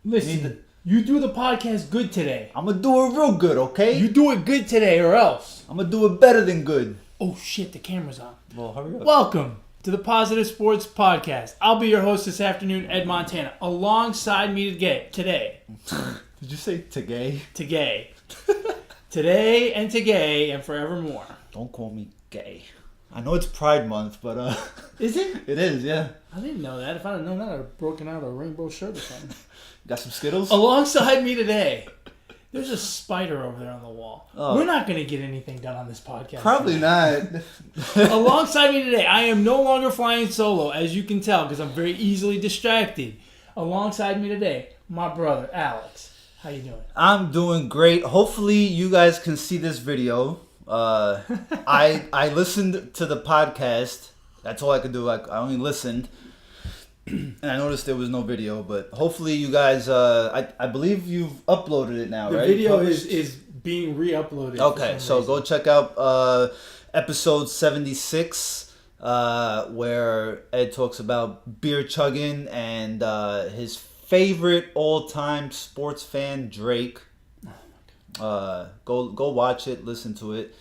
Listen, you do the podcast good today. I'm gonna do it real good, okay? You do it good today or else. I'm gonna do it better than good. Oh shit, the camera's on. Well, hurry up. Welcome to the Positive Sports Podcast. I'll be your host this afternoon, Ed Montana. Alongside me today. Did you say today? Today. Today and today and forevermore. Don't call me gay. I know it's Pride Month, but Is it? it is, yeah. I didn't know that. If I'd have known that, I'd have broken out a rainbow shirt or something. Got some Skittles? Alongside me today, there's a spider over there on the wall. Oh. We're not going to get anything done on this podcast. Probably not. Alongside me today, I am no longer flying solo, as you can tell, because I'm very easily distracted. Alongside me today, my brother, Alex. How you doing? I'm doing great. Hopefully you guys can see this video. I listened to the podcast. That's all I could do. I only listened. And I noticed there was no video, but hopefully you guys, I believe you've uploaded it now, the right? The video is being re-uploaded. Okay, so go check out episode 76, where Ed talks about beer chugging and his favorite all-time sports fan, Drake. Go watch it, listen to it.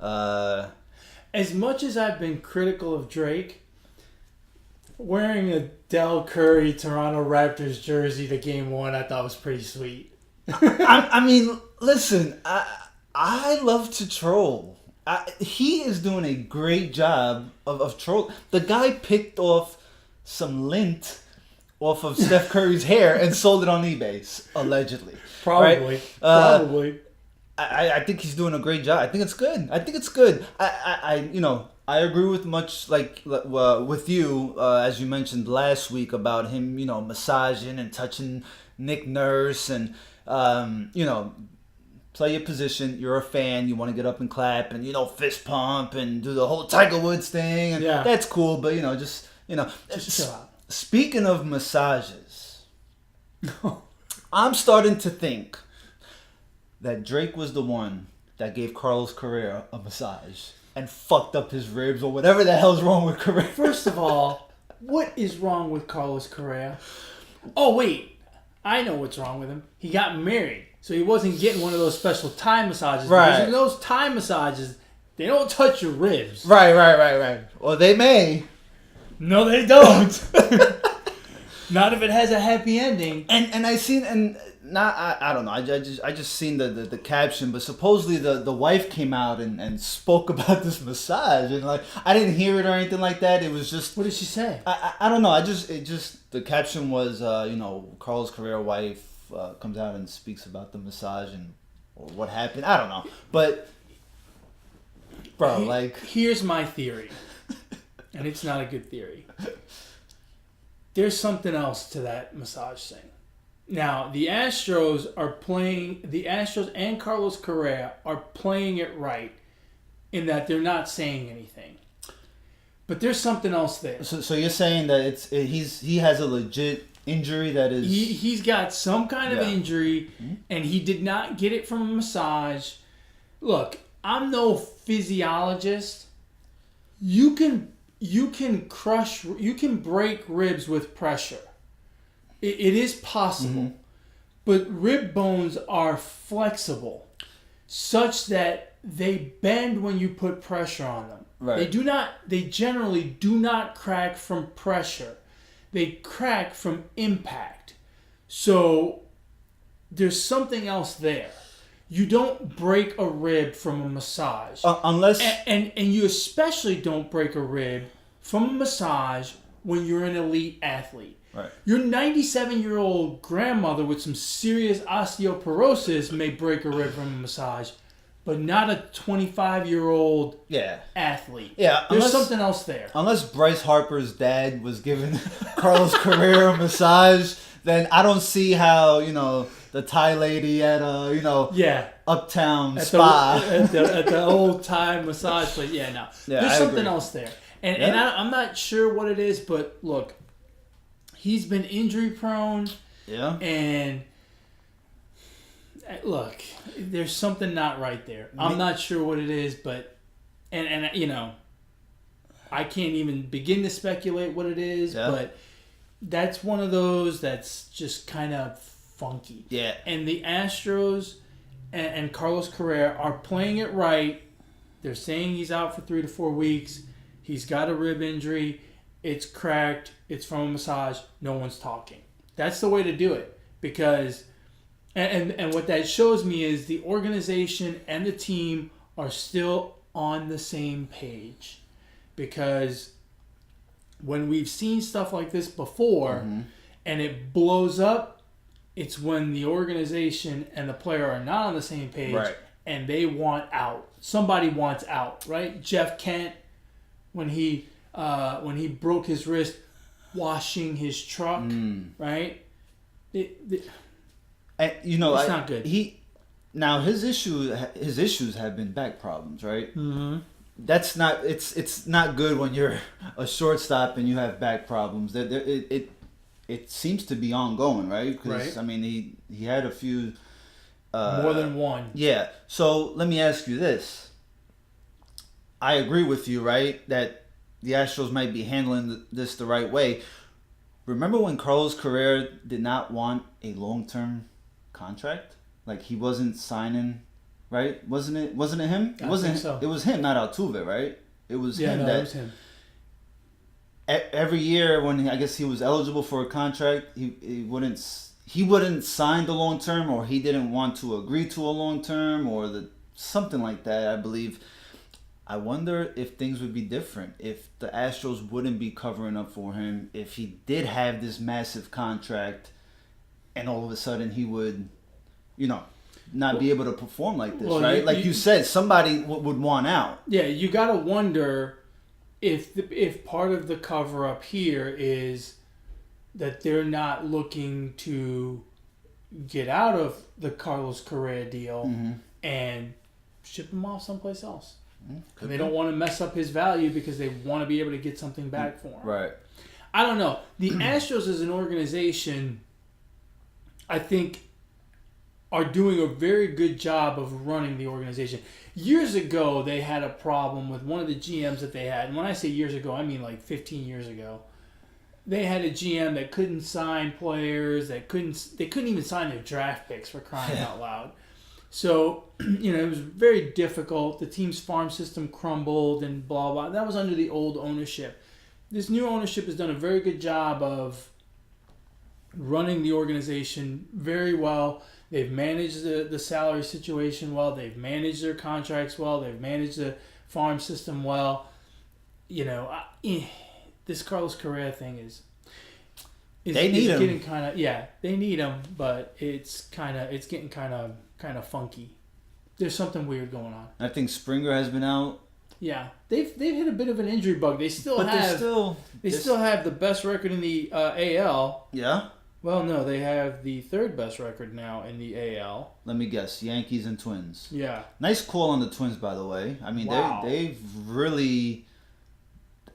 As much as I've been critical of Drake, wearing a Del Curry Toronto Raptors jersey to Game 1, I thought was pretty sweet. I mean, listen, I love to troll. He is doing a great job of troll. The guy picked off some lint off of Steph Curry's hair and sold it on eBay, allegedly. Probably. Right? Probably. I think he's doing a great job. I think it's good. I agree with much with you, as you mentioned last week about him, massaging and touching Nick Nurse and, play your position. You're a fan. You want to get up and clap and, fist pump and do the whole Tiger Woods thing. And yeah. That's cool. But, just chill out. Speaking of massages, I'm starting to think that Drake was the one that gave Carlos Correa a massage and fucked up his ribs or whatever the hell's wrong with Correa. First of all, what is wrong with Carlos Correa? Oh, wait. I know what's wrong with him. He got married, so he wasn't getting one of those special Thai massages. Right. Because in those Thai massages, they don't touch your ribs. Right. Well, they may. No, they don't. Not if it has a happy ending. And I seen I don't know. I just seen the caption, but supposedly the wife came out and spoke about this massage, and I didn't hear it or anything like that. It was just, what did she say? I don't know. The caption was Carlos Correa wife comes out and speaks about the massage and or what happened. I don't know, but bro, here's my theory, and it's not a good theory. There's something else to that massage thing. Now, the Astros and Carlos Correa are playing it right in that they're not saying anything. But there's something else there. So you're saying that he has a legit injury that is... He's got some kind of injury, and he did not get it from a massage. Look, I'm no physiologist. You can break ribs with pressure. It is possible, but rib bones are flexible such that they bend when you put pressure on them. Right. They generally do not crack from pressure. They crack from impact. So there's something else there. You don't break a rib from a massage. Unless... And you especially don't break a rib from a massage when you're an elite athlete. Right. Your 97-year-old grandmother with some serious osteoporosis may break a rib from a massage, but not a 25-year-old athlete. Yeah, there's something else there. Unless Bryce Harper's dad was giving Carlos Correa a massage, then I don't see how, the Thai lady at Uptown Spa. At the old Thai massage place. Yeah, no. There's something else there. And I'm not sure what it is, but look, he's been injury prone. Yeah. And look, there's something not right there. I'm not sure what it is, but and I can't even begin to speculate what it is, but that's one of those that's just kind of funky. Yeah. And the Astros and Carlos Correa are playing it right. They're saying he's out for 3 to 4 weeks. He's got a rib injury. It's cracked. It's from a massage. No one's talking. That's the way to do it. Because, and what that shows me is the organization and the team are still on the same page. Because when we've seen stuff like this before and it blows up, it's when the organization and the player are not on the same page and they want out. Somebody wants out, right? Jeff Kent, when he broke his wrist washing his truck, right? It's not good. His issues have been back problems, right? Mm-hmm. That's not. It's not good when you're a shortstop and you have back problems. It seems to be ongoing, right? Because I mean, he had a few. More than one. Yeah. So let me ask you this. I agree with you, right? That the Astros might be handling this the right way. Remember when Carlos Correa did not want a long-term contract? Like he wasn't signing, right? Wasn't it him? It wasn't. Think so. It was him, not Altuve, right? It was him. It was him. Every year when I guess he was eligible for a contract, he wouldn't sign the long term, or he didn't want to agree to a long term, or something like that, I believe. I wonder if things would be different if the Astros wouldn't be covering up for him if he did have this massive contract, and all of a sudden he would, not be able to perform like this, right? Like you said, somebody would want out. Yeah, you gotta wonder if part of the cover up here is that they're not looking to get out of the Carlos Correa deal and ship him off someplace else. And they don't want to mess up his value because they want to be able to get something back for him. Right. I don't know. The Astros as an organization, I think, are doing a very good job of running the organization. Years ago, they had a problem with one of the GMs that they had. And when I say years ago, I mean like 15 years ago. They had a GM that couldn't sign players, they couldn't even sign their draft picks, for crying out loud. So, it was very difficult. The team's farm system crumbled and blah, blah. That was under the old ownership. This new ownership has done a very good job of running the organization very well. They've managed the salary situation well. They've managed their contracts well. They've managed the farm system well. This Carlos Correa thing is they need him. Getting kind of they need him, but it's getting kind of funky. There's something weird going on. I think Springer has been out. Yeah, they've hit a bit of an injury bug. They still have the best record in the AL. Yeah. Well, no, they have the third best record now in the AL. Let me guess, Yankees and Twins. Yeah. Nice call on the Twins, by the way. I mean, wow. they've really.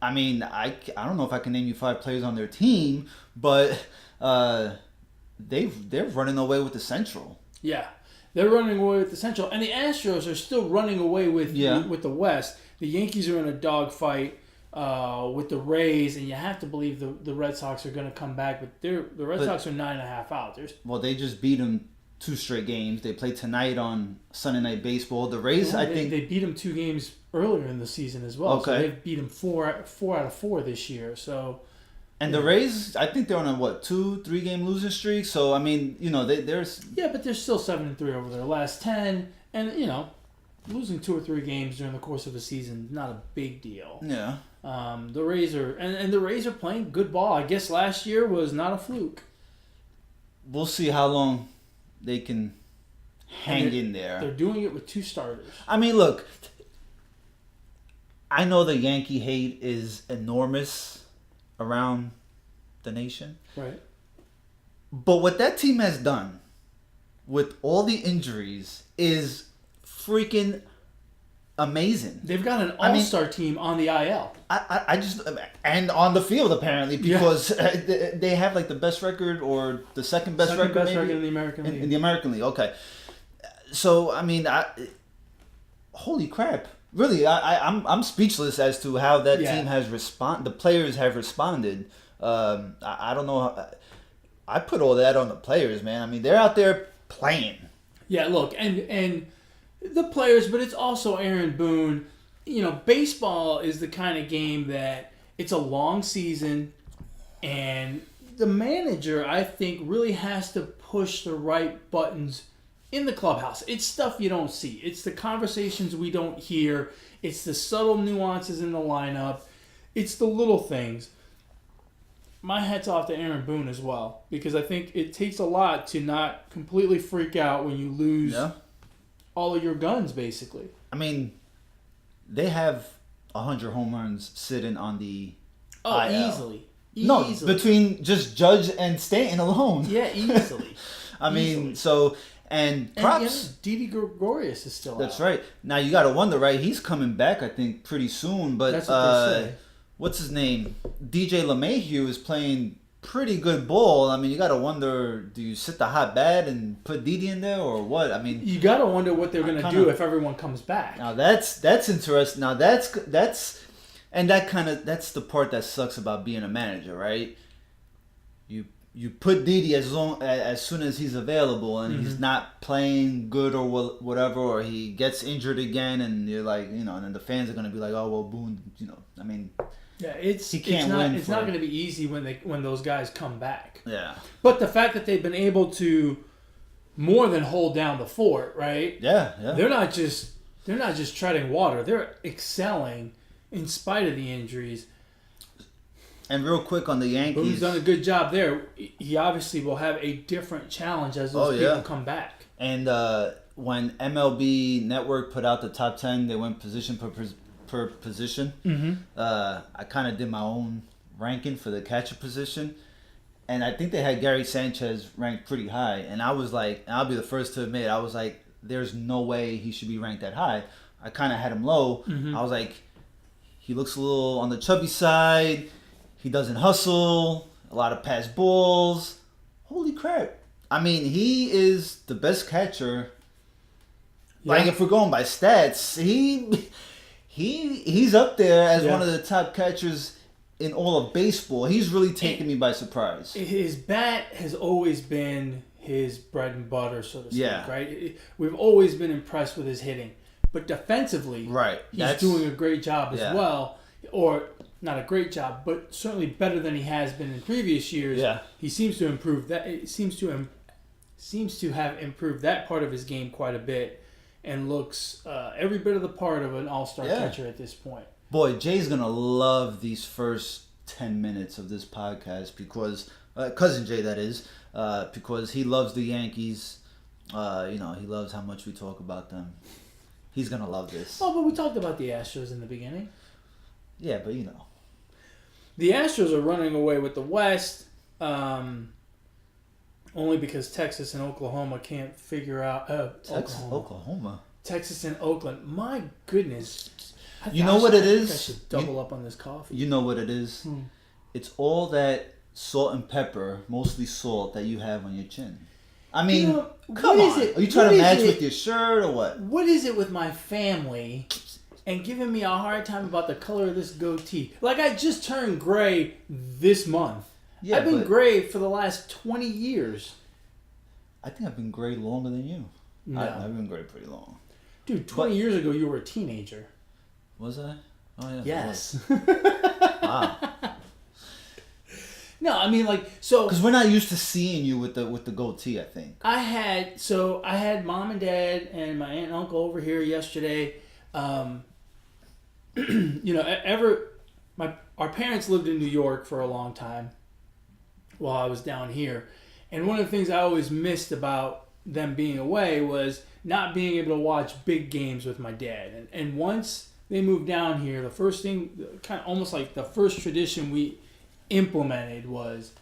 I mean, I don't know if I can name you 5 players on their team, but they're running away with the Central. Yeah, they're running away with the Central, and the Astros are still running away with the West. The Yankees are in a dogfight with the Rays, and you have to believe the Red Sox are going to come back, but the Red Sox are 9.5 out. Well, they just beat them 2 straight games. They play tonight on Sunday Night Baseball. The Rays, I think they beat them 2 games earlier in the season as well. Okay, so they've beat them 4 out of 4 this year. So, and the Rays, I think they're on a 2-3 game losing streak. So I mean, there's but they're still 7-3 over their last 10, and losing 2 or 3 games during the course of a season not a big deal. Yeah. The Rays are and the Rays are playing good ball. I guess last year was not a fluke. We'll see how long they can hang in there. They're doing it with 2 starters. I mean, look, I know the Yankee hate is enormous around the nation. Right. But what that team has done with all the injuries is freaking amazing. They've got an all-star team on the IL. I just and on the field apparently because they have like the best record or the second best record maybe in the American League. In the American League, okay. So I mean, holy crap! Really, I'm speechless as to how that team has responded. The players have responded. I don't know. I put all that on the players, man. I mean, they're out there playing. Yeah, look, and the players, but it's also Aaron Boone. You know, baseball is the kind of game that it's a long season, and the manager, I think, really has to push the right buttons in the clubhouse. It's stuff you don't see. It's the conversations we don't hear. It's the subtle nuances in the lineup. It's the little things. My hat's off to Aaron Boone as well, because I think it takes a lot to not completely freak out when you lose all of your guns, basically. I mean, they have 100 home runs sitting on the IL. Easily. No, between just Judge and Stanton alone. Yeah, easily. I mean, so, and props. And Didi Gregorius is still out. That's right. Now, you got to wonder, right? He's coming back, I think, pretty soon. But that's what they say. What's his name? DJ LeMahieu is playing pretty good ball. I mean, you got to wonder, do you sit the hot bat and put Didi in there or what? I mean, you got to wonder what they're going to do if everyone comes back. Now, that's interesting. Now, that's the part that sucks about being a manager, right? You put Didi as soon as he's available, and he's not playing good or whatever, or he gets injured again, and you're like, and then the fans are gonna be like, oh well, Boone, I mean, yeah, he can't win. It's not gonna be easy when those guys come back. Yeah. But the fact that they've been able to more than hold down the fort, right? Yeah. They're not just treading water. They're excelling in spite of the injuries. And real quick on the Yankees. Boone's done a good job there. He obviously will have a different challenge as those people come back. And when MLB Network put out the top 10, they went position per position. Mm-hmm. I kind of did my own ranking for the catcher position. And I think they had Gary Sanchez ranked pretty high. And I was like, and I'll be the first to admit, I was like, there's no way he should be ranked that high. I kind of had him low. Mm-hmm. I was like, he looks a little on the chubby side. He doesn't hustle. A lot of pass balls. Holy crap. I mean, he is the best catcher. Yeah. Like, if we're going by stats, he's up there as one of the top catchers in all of baseball. He's really taken me by surprise. His bat has always been his bread and butter, so to speak, right? We've always been impressed with his hitting. But defensively, he's doing a great job as well. Or not a great job, but certainly better than he has been in previous years. Yeah. He seems to improve that. It seems to have improved that part of his game quite a bit, and looks every bit of the part of an all-star catcher at this point. Boy, Jay's gonna love these first 10 minutes of this podcast because cousin Jay, that is, because he loves the Yankees. He loves how much we talk about them. He's gonna love this. Oh, but we talked about the Astros in the beginning. Yeah, but the Astros are running away with the West, only because Texas and Oklahoma can't figure out. Oklahoma. Texas and Oakland. My goodness. You know what it is? I should double up on this coffee. You know what it is? It's all that salt and pepper, mostly salt, that you have on your chin. I mean, come on. Are you trying to match with your shirt or what? What is it with my family and giving me a hard time about the color of this goatee? Like, I just turned gray this month. Yeah, I've been gray for the last 20 years. I think I've been gray longer than you. No. I've been gray pretty long. Dude, 20 years ago, you were a teenager. Was I? Oh, yeah. Yes. Wow. No, I mean, like, so... Because we're not used to seeing you with the goatee, I think. I had mom and dad and my aunt and uncle over here yesterday. Our parents lived in New York for a long time while I was down here. And one of the things I always missed about them being away was not being able to watch big games with my dad. And once they moved down here, the first thing, kind of almost like the first tradition we implemented was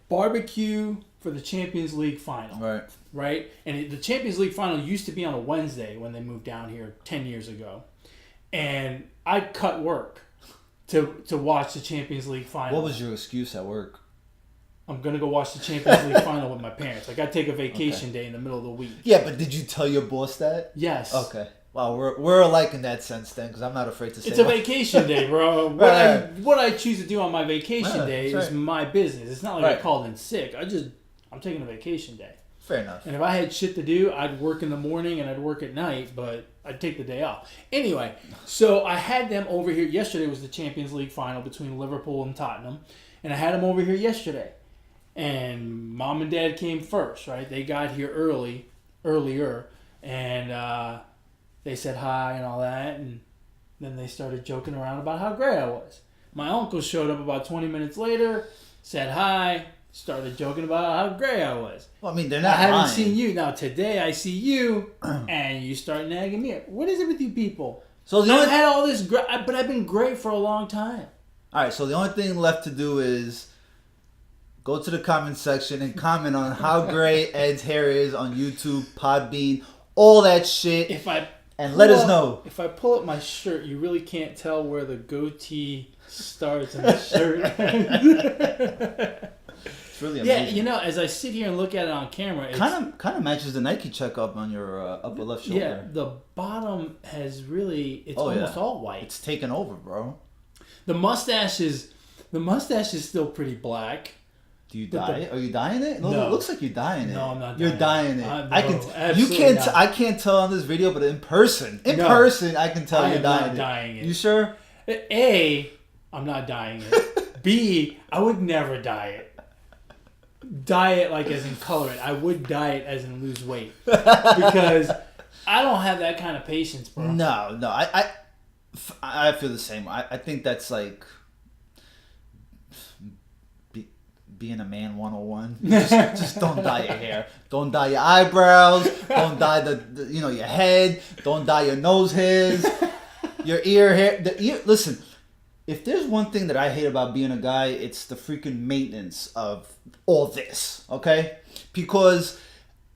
barbecue for the Champions League final. Right? And the Champions League final used to be on a Wednesday when they moved down here 10 years ago. And I'd cut work to watch the Champions League final. What was your excuse at work? I'm going to go watch the Champions League final with my parents. Like, I take a vacation day in the middle of the week. Yeah, but did you tell your boss that? Yes. Okay. Well, we're alike in that sense then, because I'm not afraid to say it's a vacation day, bro. What I choose to do on my vacation day is my business. It's not like I called in sick. I'm taking a vacation day. Fair enough. And if I had shit to do, I'd work in the morning and I'd work at night, but I'd take the day off. Anyway, so I had them over here. Yesterday was the Champions League final between Liverpool and Tottenham. And I had them over here yesterday. And Mom and Dad came first, right? They got here earlier. And they said hi and all that. And then they started joking around about how great I was. My uncle showed up about 20 minutes later, said hi, started joking about how great I was. Well, I mean, they're not I haven't lying. seen you. Now, today I see you, and you start nagging me. What is it with you people? So I've had all this, but I've been great for a long time. All right, so the only thing left to do is go to the comment section and comment on how great Ed's hair is on YouTube, Podbean, all that shit. And let us know. If I pull up my shirt, you really can't tell where the goatee starts in the shirt. It's really amazing. Yeah, as I sit here and look at it on camera, it kind of matches the Nike checkup on your upper left shoulder. Yeah, the bottom has it's almost all white. It's taken over, bro. The mustache is still pretty black. Do you dye it? Are you dyeing it? No, it looks like you're dyeing it. No, I'm not. You're dyeing it. No, I can't tell on this video, but in person, I can tell you're dyeing it. You sure? A, I'm not dyeing it. B, I would never dye it. Dye it like as in color it. I would dye it as in lose weight because I don't have that kind of patience, bro. No, I feel the same. I think that's like being a man 101. Just don't dye your hair. Don't dye your eyebrows. Don't dye the your head. Don't dye your nose hairs. Your ear hair. Listen, if there's one thing that I hate about being a guy, it's the freaking maintenance of all this. Okay, because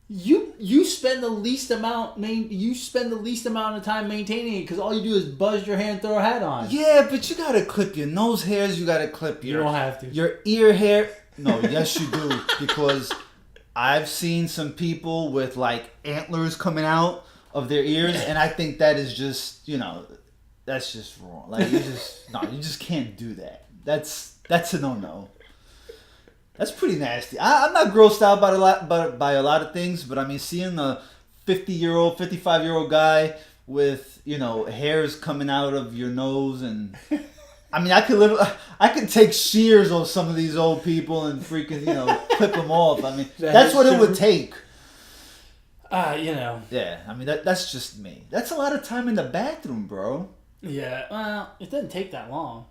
you spend the least amount of time maintaining it because all you do is buzz your hair and throw a hat on. Yeah, but you gotta clip your nose hairs. You gotta clip You don't have to. Your ear hair. No, yes you do, because I've seen some people with like antlers coming out of their ears, and I think that is just that's just wrong. Like you just can't do that. That's a no. That's pretty nasty. I'm not grossed out by a lot of things, but I mean, seeing a 50-year-old, 55-year-old guy with hairs coming out of your nose, and I mean, I could take shears on some of these old people and freaking clip them off. I mean, that's what it would take. Yeah, I mean that's just me. That's a lot of time in the bathroom, bro. Yeah, well, it doesn't take that long.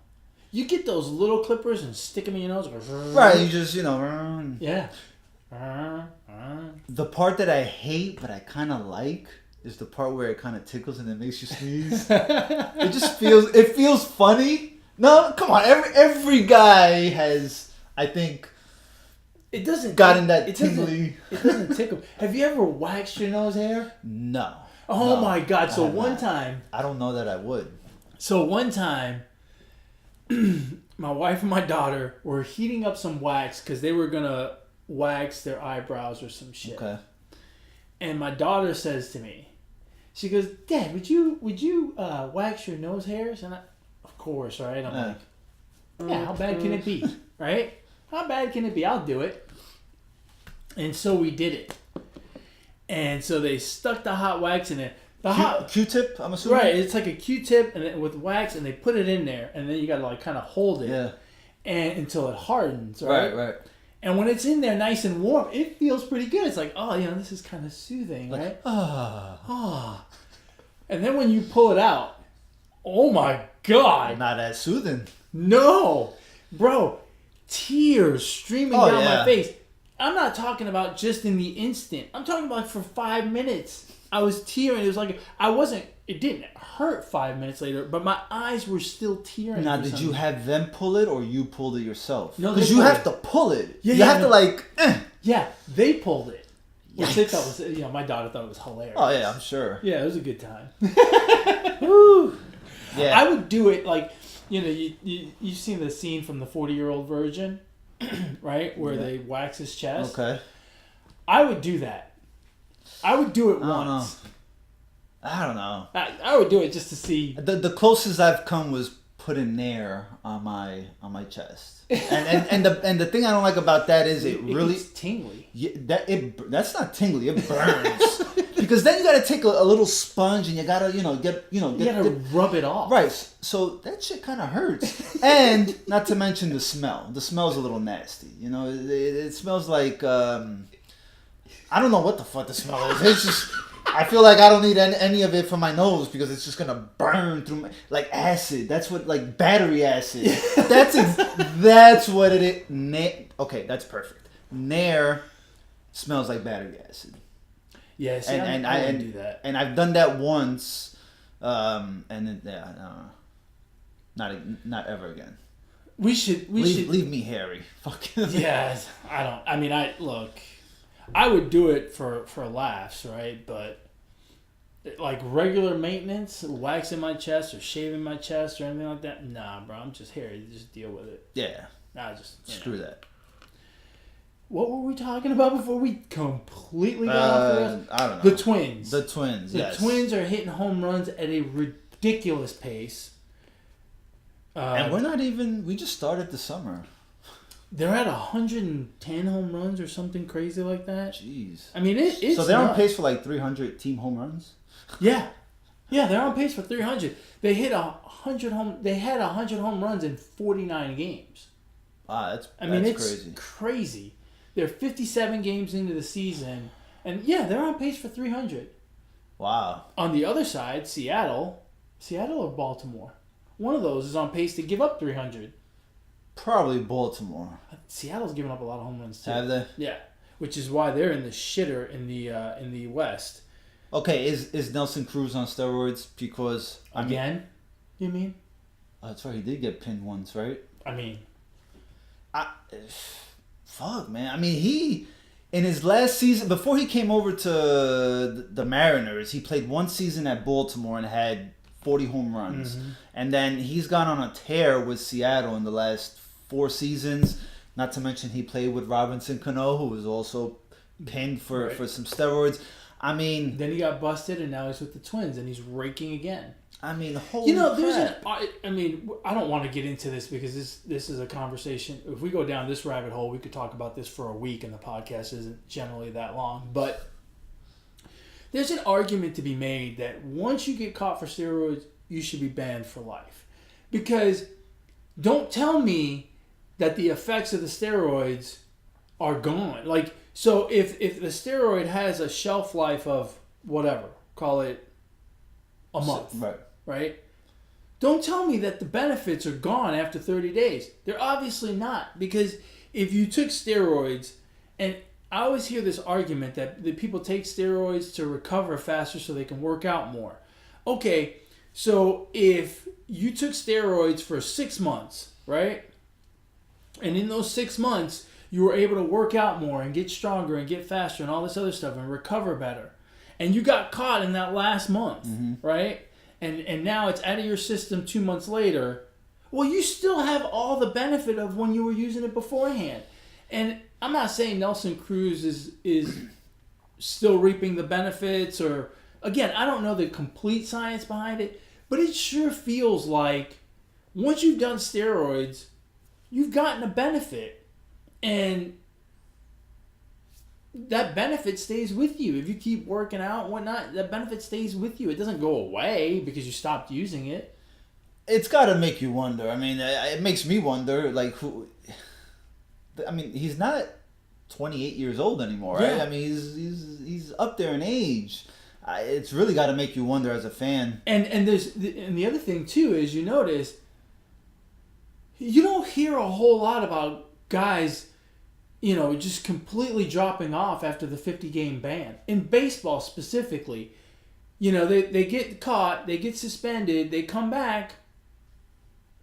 You get those little clippers and stick them in your nose. Right, you just, Yeah. The part that I hate, but I kind of like, is the part where it kind of tickles and it makes you sneeze. It feels funny. No, come on. Every guy has, I think, it doesn't gotten that tingly. It doesn't tickle. Have you ever waxed your nose hair? No. Oh my God. So one time. I don't know that I would. So one time, my wife and my daughter were heating up some wax because they were going to wax their eyebrows or some shit. Okay. And my daughter says to me, she goes, "Dad, would you wax your nose hairs?" And of course, right? I'm like, yeah, how bad can it be? Right? How bad can it be? I'll do it. And so we did it. And so they stuck the hot wax in it. Q-tip, I'm assuming? Right, it's like a Q-tip and with wax, and they put it in there, and then you got to like kind of hold it and until it hardens, right? Right. And when it's in there nice and warm, it feels pretty good. It's like, oh, this is kind of soothing, right? And then when you pull it out, oh my God. Not as soothing. No. Bro, tears streaming down my face. I'm not talking about just in the instant. I'm talking about for 5 minutes. I was tearing. It was like, it didn't hurt 5 minutes later, but my eyes were still tearing. Now, did you have them pull it or you pulled it yourself? No, because you have to pull it. Yeah, you have to like. Yeah, they pulled it. Which they thought was, my daughter thought it was hilarious. Oh yeah, I'm sure. Yeah, it was a good time. Woo. Yeah. I would do it like, you've seen the scene from the 40-Year-Old Virgin, right? Where they wax his chest. Okay. I would do that. I would do it once. I don't know. I would do it just to see. The closest I've come was putting Nair on my chest. And the thing I don't like about that is it really it's tingly. Yeah, that's not tingly. It burns because then you got to take a little sponge and you got to rub it off. Right. So that shit kind of hurts, and not to mention the smell. The smell's a little nasty. It smells like I don't know what the fuck the smell is. It's just. I feel like I don't need any of it for my nose because it's just gonna burn through like acid. That's what like battery acid. That's what it is. Okay, that's perfect. Nair smells like battery acid. Yeah, see, I do that. And I've done that once, and then not ever again. We should leave me hairy. Fuck. Yeah, I don't. I mean, I would do it for laughs, right? But like regular maintenance, waxing my chest or shaving my chest or anything like that, nah, bro. I'm just hairy. Just deal with it. Yeah. Nah, just screw that. What were we talking about before we completely got off the rails? I don't know. The Twins. The Twins. Yes. The Twins are hitting home runs at a ridiculous pace. And we're not even. We just started the summer. They're at 110 home runs or something crazy like that. Jeez. I mean, it's so they're on pace for like 300 team home runs. Yeah, they're on pace for 300. They hit 100 home. They had 100 home runs in 49 games. Wow, it's crazy. They're 57 games into the season, and yeah, they're on pace for 300. Wow. On the other side, Seattle or Baltimore, one of those is on pace to give up 300. Probably Baltimore. Seattle's giving up a lot of home runs too. Have they? Yeah, which is why they're in the shitter in the West. Okay, is Nelson Cruz on steroids? Because you mean? Oh, that's right. He did get pinned once, right? I mean, fuck, man. I mean, he in his last season before he came over to the Mariners, he played one season at Baltimore and had 40 home runs, and then he's gone on a tear with Seattle in the last 4 seasons. Not to mention he played with Robinson Cano, who was also pinned for some steroids. I mean, then he got busted, and now he's with the Twins, and he's raking again. I mean, holy crap. I mean, I don't want to get into this because this is a conversation. If we go down this rabbit hole, we could talk about this for a week, and the podcast isn't generally that long. But there's an argument to be made that once you get caught for steroids, you should be banned for life. Because don't tell me that the effects of the steroids are gone. Like, so if the steroid has a shelf life of whatever, call it a month, right? Don't tell me that the benefits are gone after 30 days. They're obviously not, because if you took steroids, and I always hear this argument that people take steroids to recover faster so they can work out more. Okay, so if you took steroids for 6 months, right? And in those 6 months, you were able to work out more and get stronger and get faster and all this other stuff and recover better. And you got caught in that last month, right? And now it's out of your system 2 months later. Well, you still have all the benefit of when you were using it beforehand. And I'm not saying Nelson Cruz is still reaping the benefits, or, again, I don't know the complete science behind it, but it sure feels like once you've done steroids, you've gotten a benefit. And that benefit stays with you. If you keep working out and whatnot, that benefit stays with you. It doesn't go away because you stopped using it. It's got to make you wonder. I mean, it makes me wonder, like, who... I mean, he's not 28 years old anymore, right? Yeah. I mean, he's up there in age. It's really got to make you wonder as a fan. And the other thing, too, is you notice you don't hear a whole lot about guys, just completely dropping off after the 50-game ban. In baseball specifically, they get caught, they get suspended, they come back,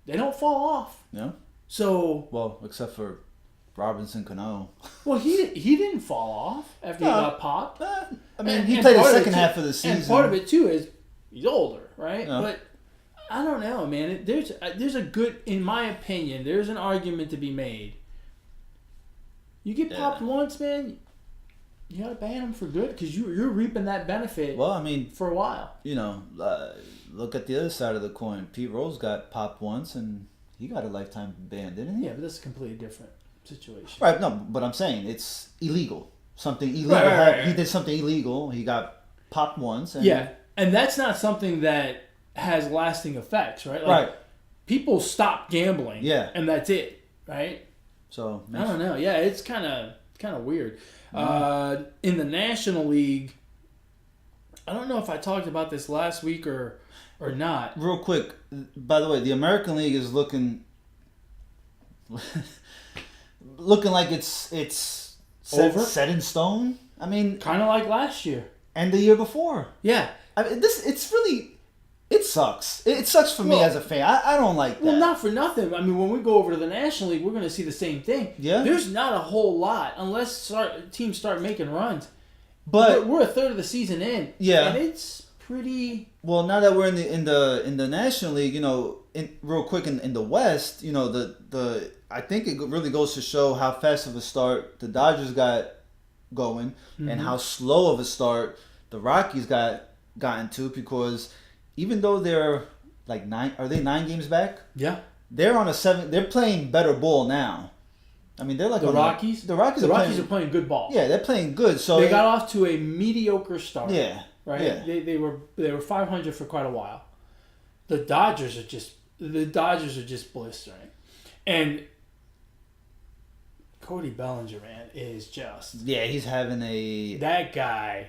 they don't fall off. Yeah. So... Well, except for Robinson Cano. Well, he didn't fall off after he got popped. I mean, he played the second half of the season. And part of it, too, is he's older, right? Yeah. But I don't know, man. There's a good... In my opinion, there's an argument to be made. You get popped once, man, You gotta ban him for good because you're reaping that benefit. Well, I mean, for a while. Look at the other side of the coin. Pete Rose got popped once, and he got a lifetime ban, didn't he? Yeah, but that's a completely different situation. Right. No, but I'm saying it's illegal. Something illegal. Right. He did something illegal. He got popped once. And yeah, and that's not something that has lasting effects, right? Right. People stop gambling. Yeah. And that's it, right? So I don't know. Yeah, it's kind of weird. In the National League, I don't know if I talked about this last week or not. Real quick, by the way, the American League is looking like it's set in stone. I mean, kind of like last year and the year before. Yeah, I mean, it sucks. It sucks for me as a fan. I don't like that. Well, not for nothing. I mean, when we go over to the National League, we're going to see the same thing. Yeah. There's not a whole lot unless teams start making runs. But we're a third of the season in. Yeah. And it's pretty. Well, now that we're in the National League, real quick in the West, I think it really goes to show how fast of a start the Dodgers got going, and how slow of a start the Rockies gotten to, because even though they're like 9 games back? Yeah. They're on a 7. They're playing better ball now. I mean, they're like the Rockies. The Rockies are playing good ball. Yeah, they're playing good. So they got off to a mediocre start. Yeah. Right. Yeah. They were 500 for quite a while. The Dodgers are just blistering, and Cody Bellinger, man, is just he's having that guy.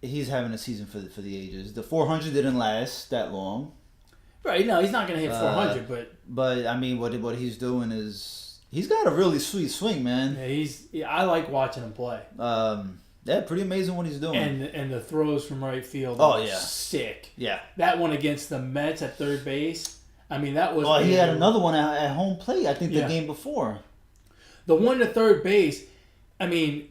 He's having a season for the ages. The 400 didn't last that long. Right. No, he's not going to hit 400, but I mean, what he's doing is he's got a really sweet swing, man. Yeah, I like watching him play. Yeah, pretty amazing what he's doing. And the throws from right field. Sick. Yeah. That one against the Mets at third base. I mean, that was. Oh, he had another one at home plate. I think the game before. The one to third base. I mean.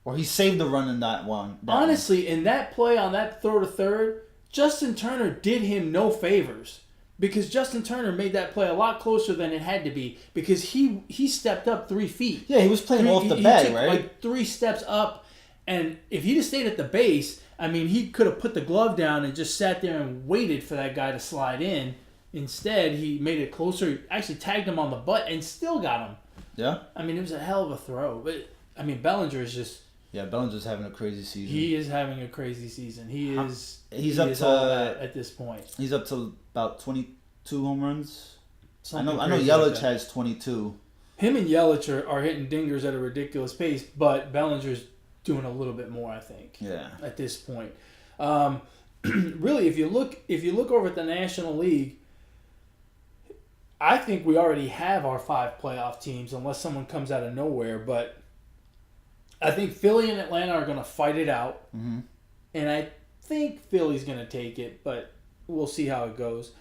Or he saved the run in that one. Honestly, in that play on that throw to third, Justin Turner did him no favors, because Justin Turner made that play a lot closer than it had to be, because he stepped up 3 feet. Yeah, he was playing off the bag, right? Like 3 steps up, and if he'd have stayed at the base, I mean, he could have put the glove down and just sat there and waited for that guy to slide in. Instead, he made it closer, actually tagged him on the butt, and still got him. Yeah. I mean, it was a hell of a throw. But, I mean, Bellinger is just... Yeah, Bellinger's having a crazy season. He is having a crazy season. He's up to all that at this point. He's up to about 22 home runs. I know crazy Yelich like has 22. Him and Yelich are hitting dingers at a ridiculous pace, but Bellinger's doing a little bit more, I think. Yeah. At this point, really, if you look over at the National League, I think we already have our 5 playoff teams, unless someone comes out of nowhere. But I think Philly and Atlanta are going to fight it out, and I think Philly's going to take it, but we'll see how it goes.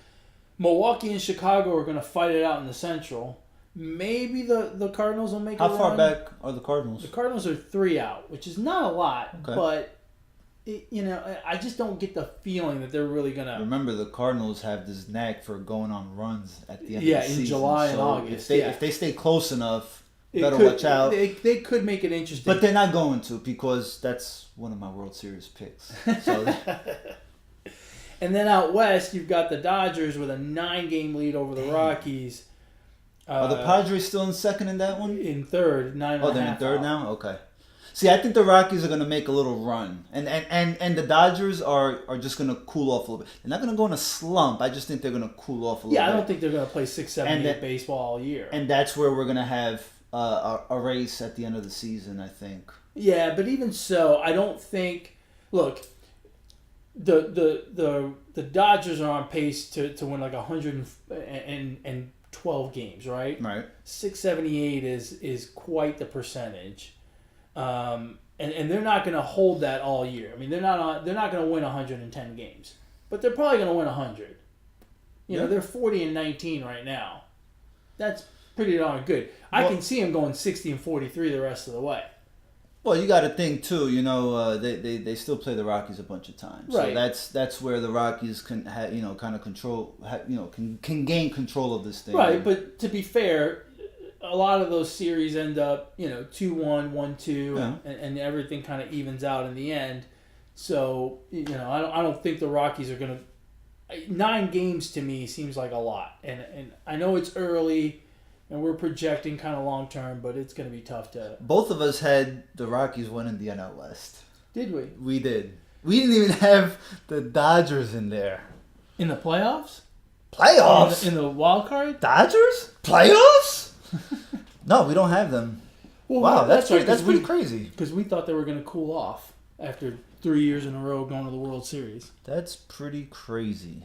Milwaukee and Chicago are going to fight it out in the Central. Maybe the Cardinals will make a run. How far back are the Cardinals? The Cardinals are 3 out, which is not a lot, okay. But I just don't get the feeling that they're really going to... Remember, the Cardinals have this knack for going on runs at the end of the season. Yeah, in July and August. If they stay close enough, watch out. They could make it interesting. But they're not going to, because that's one of my World Series picks. So... And then out west, you've got the Dodgers with a 9-game lead over the Rockies. Are the Padres still in second in that one? In third, 9.5. Oh, they're in third now? Okay. See, I think the Rockies are going to make a little run. And the Dodgers are just going to cool off a little bit. They're not going to go in a slump. I just think they're going to cool off a little bit. Yeah, I don't think they're going to play 6, 7, 8 baseball all year. And that's where we're going to have a race at the end of the season, I think. Yeah, but even so, I don't think... Look... The Dodgers are on pace to win like 112 games, right? Right. 678 is quite the percentage, and they're not going to hold that all year. I mean, they're not going to win 110 games, but they're probably going to win 100. You know, they're 40-19 right now. That's pretty darn good. I can see them going 60-43 the rest of the way. Well, you got to think too. They still play the Rockies a bunch of times, right? So that's where the Rockies can kind of control, can gain control of this thing, right? But to be fair, a lot of those series end up, 2-1, 1-2, Yeah. and everything kind of evens out in the end. So, I don't think the Rockies are going to. 9 games to me seems like a lot, and I know it's early, and we're projecting kind of long term, but it's going to be tough to. Both of us had the Rockies winning the NL West. Did we? We did. We didn't even have the Dodgers in there. In the playoffs? Playoffs? In the wild card? Dodgers? Playoffs? No, we don't have them. Well, Wow, that's right, pretty crazy. Because we thought they were going to cool off after 3 years in a row going to the World Series. That's pretty crazy.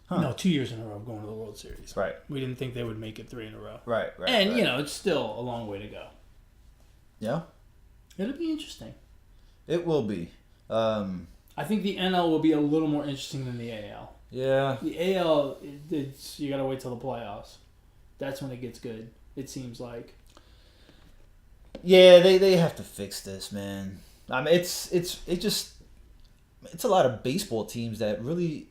Huh. No, 2 years in a row going to the World Series. Right. We didn't think they would make it 3 in a row. Right. And, right. It's still a long way to go. Yeah. It'll be interesting. It will be. I think the NL will be a little more interesting than the AL. Yeah. The AL, you got to wait till the playoffs. That's when it gets good, it seems like. Yeah, they have to fix this, man. I mean, it's a lot of baseball teams that really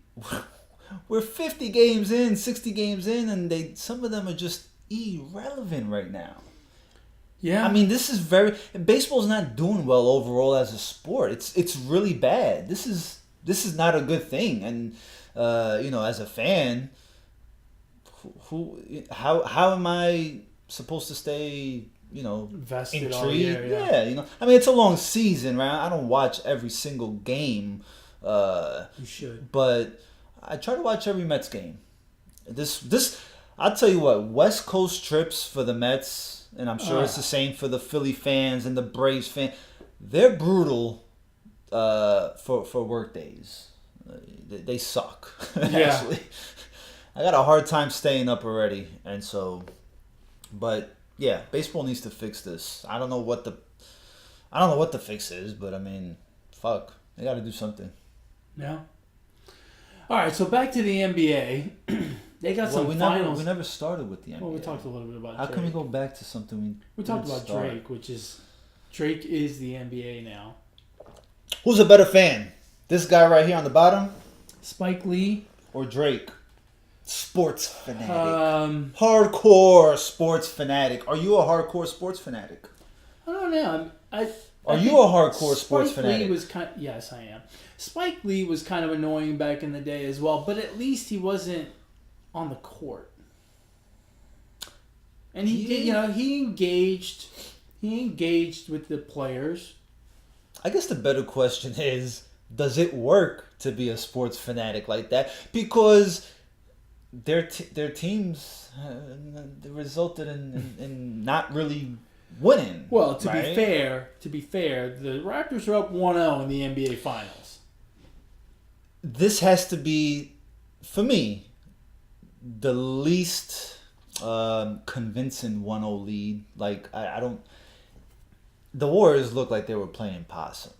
we're 50 games in, 60 games in, and some of them are just irrelevant right now. Yeah. I mean, this is baseball's not doing well overall as a sport. It's really bad. This is not a good thing. And as a fan, how am I supposed to stay, invested intrigued? all year? Yeah, I mean, it's a long season, right? I don't watch every single game. You should. But I try to watch every Mets game. This I'll tell you what, West Coast trips for the Mets, and I'm sure it's the same for the Philly fans and the Braves fans. They're brutal for work days. They suck. Yeah. Actually, I got a hard time staying up already, and so. But yeah, baseball needs to fix this. I don't know what the fix is, but I mean, fuck, they got to do something. Yeah. All right, so back to the NBA. They got some finals. We never started with the NBA. Well, we talked a little bit about How Drake. can we go back to something We talked about Drake, Drake is the NBA now. Who's a better fan? This guy right here on the bottom? Spike Lee? Or Drake? Sports fanatic. Hardcore sports fanatic. Are you a hardcore sports fanatic? I don't know. Are you a hardcore sports fanatic? Yes, I am. Spike Lee was kind of annoying back in the day as well, but at least he wasn't on the court. And he did, he engaged with the players. I guess the better question is, does it work to be a sports fanatic like that? Because their teams resulted in not really winning. Well, to be fair, the Raptors are up 1-0 in the NBA Finals. This has to be, for me, the least convincing 1-0 lead. Like, I don't. The Warriors looked like they were playing possum.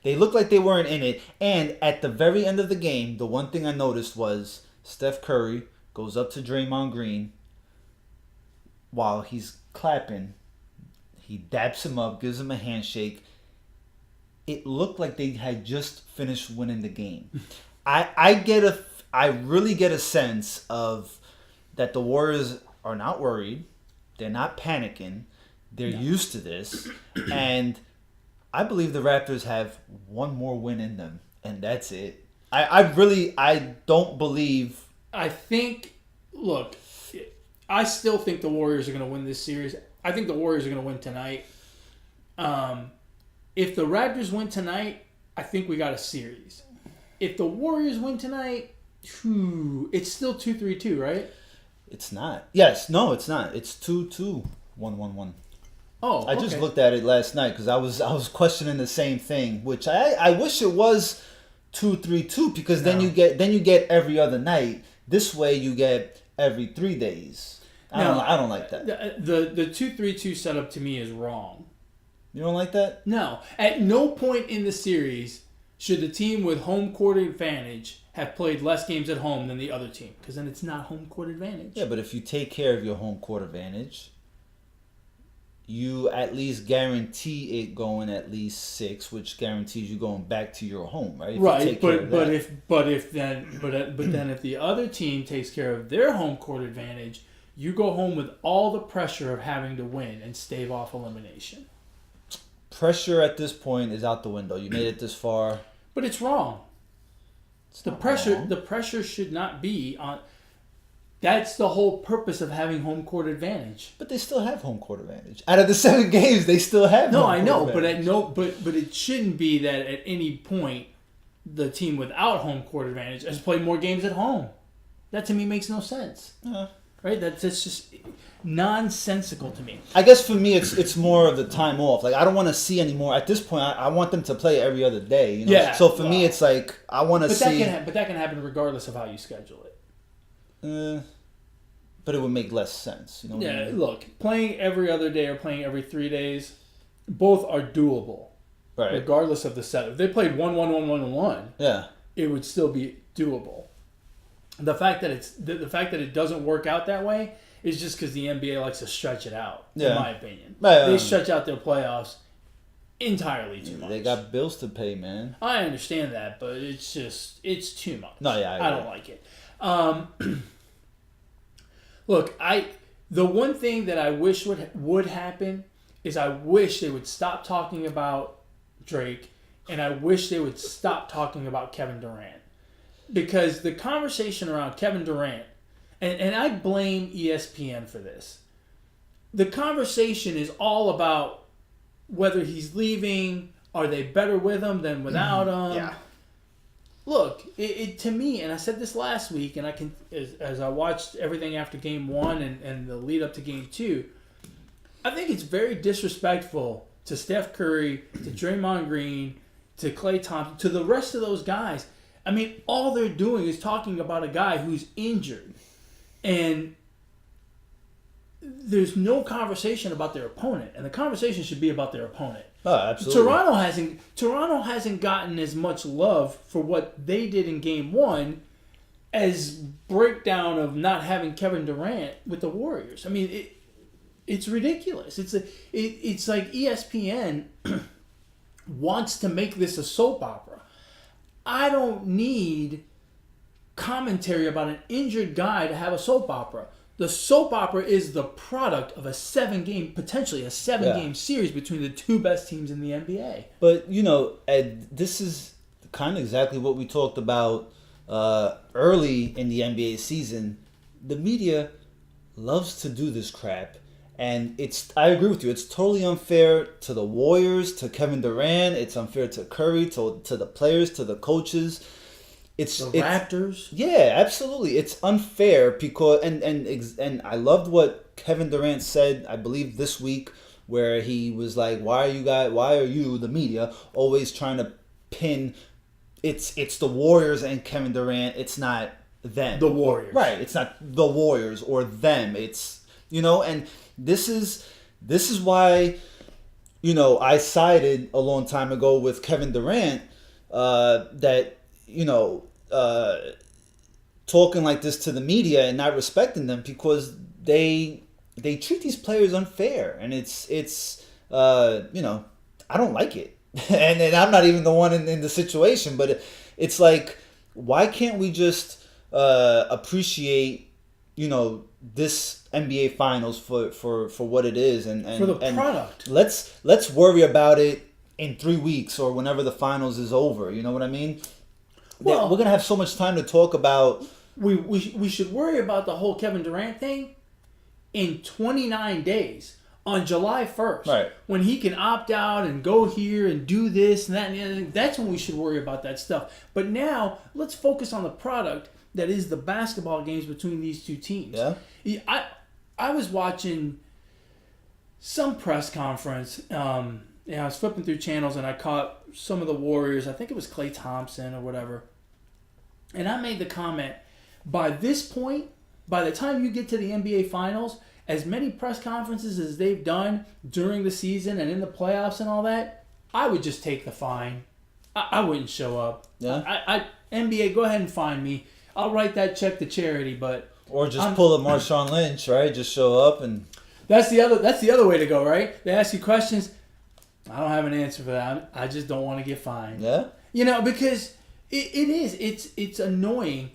They looked like they weren't in it. And at the very end of the game, the one thing I noticed was Steph Curry goes up to Draymond Green while he's clapping. He daps him up, gives him a handshake. It looked like they had just finished winning the game. I really get a sense of that the Warriors are not worried. They're not panicking. They're used to this. And I believe the Raptors have one more win in them. And that's it. I don't believe. I still think the Warriors are going to win this series. I think the Warriors are going to win tonight. If the Raptors win tonight, I think we got a series. If the Warriors win tonight, it's still 2-3-2, right? It's not. Yes. No, it's not. It's 2-2. 1-1-1. Oh, I just looked at it last night because I was questioning the same thing, which I wish it was 2-3-2 because then you get every other night. This way you get every 3 days. I don't like that. The 2-3-2 setup to me is wrong. You don't like that? No. At no point in the series should the team with home court advantage have played less games at home than the other team, because then it's not home court advantage. Yeah, but if you take care of your home court advantage, you at least guarantee it going at least 6, which guarantees you going back to your home, right? But then if the other team takes care of their home court advantage, You go home with all the pressure of having to win and stave off elimination. Pressure at this point is out the window. You made it this far. But it's wrong. It's The not pressure wrong. the pressure should not be on. That's the whole purpose of having home court advantage. But they still have home court advantage. Out of the 7 games, they still have. No, home I court know, advantage. but it shouldn't be that at any point the team without home court advantage has played more games at home. That to me makes no sense. Right? That's just nonsensical to me. I guess for me, it's more of the time off. Like I don't want to see anymore. At this point, I want them to play every other day. You know? Yeah. So for me, it's like I want to see. But that can happen regardless of how you schedule it. But it would make less sense. You know? What I mean? Look, playing every other day or playing every 3 days, both are doable. Right. Regardless of the set. If they played 1-1-1-1-1, Yeah. it would still be doable. The fact that it doesn't work out that way is just because the NBA likes to stretch it out. Yeah. In my opinion, Right, they stretch out their playoffs entirely too much. They got bills to pay, man. I understand that, but it's too much. No, yeah, I don't like it. Look, the one thing that I wish would happen is I wish they would stop talking about Drake, and I wish they would stop talking about Kevin Durant. Because the conversation around Kevin Durant, and I blame ESPN for this, the conversation is all about whether he's leaving, are they better with him than without him? Yeah. Look, it to me, and I said this last week, and I can as I watched everything after Game 1 and the lead up to Game 2, I think it's very disrespectful to Steph Curry, to Draymond Green, to Klay Thompson, to the rest of those guys. I mean, all they're doing is talking about a guy who's injured. And there's no conversation about their opponent. And the conversation should be about their opponent. Oh, absolutely. Toronto hasn't gotten as much love for what they did in Game 1 as breakdown of not having Kevin Durant with the Warriors. I mean, it's ridiculous. It's like ESPN wants to make this a soap opera. I don't need commentary about an injured guy to have a soap opera. The soap opera is the product of potentially a seven-game series between the two best teams in the NBA. But, you know, Ed, this is kind of exactly what we talked about early in the NBA season. The media loves to do this crap. And I agree with you. It's totally unfair to the Warriors, to Kevin Durant. It's unfair to Curry, to the players, to the coaches. It's Raptors. Yeah, absolutely. It's unfair because and I loved what Kevin Durant said, I believe this week, where he was like, why are you, the media, always trying to pin it's the Warriors and Kevin Durant, it's not them. The Warriors. Right. It's not the Warriors or them. It's, you know, and this is why, you know, I sided a long time ago with Kevin Durant that, you know, talking like this to the media and not respecting them because they treat these players unfair, and it's you know, I don't like it. and I'm not even the one in the situation, but it's like, why can't we just appreciate, you know, this NBA Finals for what it is and for the product. Let's worry about it in 3 weeks or whenever the finals is over. You know what I mean? Well, we're gonna have so much time to talk about. We should worry about the whole Kevin Durant thing in 29 days on July 1st, right? When he can opt out and go here and do this and that and the other thing. That's when we should worry about that stuff. But now let's focus on the product that is the basketball games between these two teams. Yeah. I was watching some press conference. I was flipping through channels and I caught some of the Warriors. I think it was Klay Thompson or whatever. And I made the comment, by this point, by the time you get to the NBA Finals, as many press conferences as they've done during the season and in the playoffs and all that, I would just take the fine. I wouldn't show up. Yeah. NBA, go ahead and fine me. I'll write that check to charity, but or just pull a Marshawn Lynch, right? Just show up and that's the other way to go, right? They ask you questions. I don't have an answer for that. I just don't want to get fined. Yeah. You know, because it's annoying.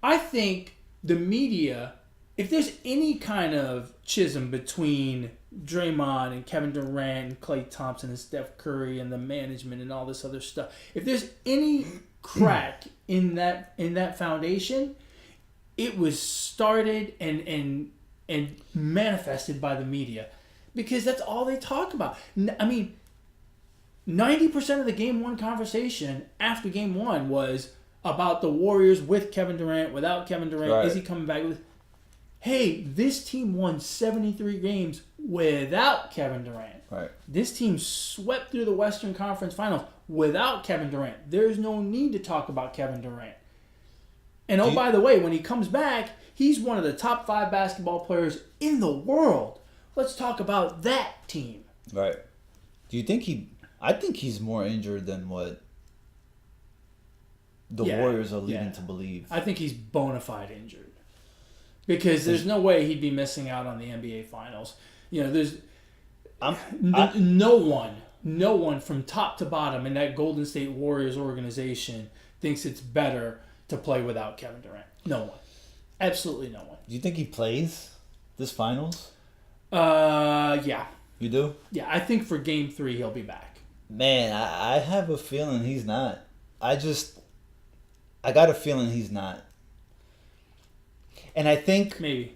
I think the media if there's any kind of schism between Draymond and Kevin Durant and Klay Thompson and Steph Curry and the management and all this other stuff, if there's any crack in that foundation, it was started and manifested by the media, because that's all they talk about. I mean, 90% of the Game 1 conversation after Game 1 was about the Warriors with Kevin Durant, without Kevin Durant. Right. Is he coming back? Hey, this team won 73 games without Kevin Durant. Right. This team swept through the Western Conference Finals without Kevin Durant. There's no need to talk about Kevin Durant. And by the way, when he comes back, he's one of the top 5 basketball players in the world. Let's talk about that team. Right. Do you think I think he's more injured than what the Warriors are leading to believe. I think he's bona fide injured. Because there's no way he'd be missing out on the NBA Finals. You know, there's no one from top to bottom in that Golden State Warriors organization thinks it's better to play without Kevin Durant. No one. Absolutely no one. Do you think he plays this Finals? Yeah. You do? Yeah, I think for Game 3 he'll be back. Man, I have a feeling he's not. I got a feeling he's not. And I think maybe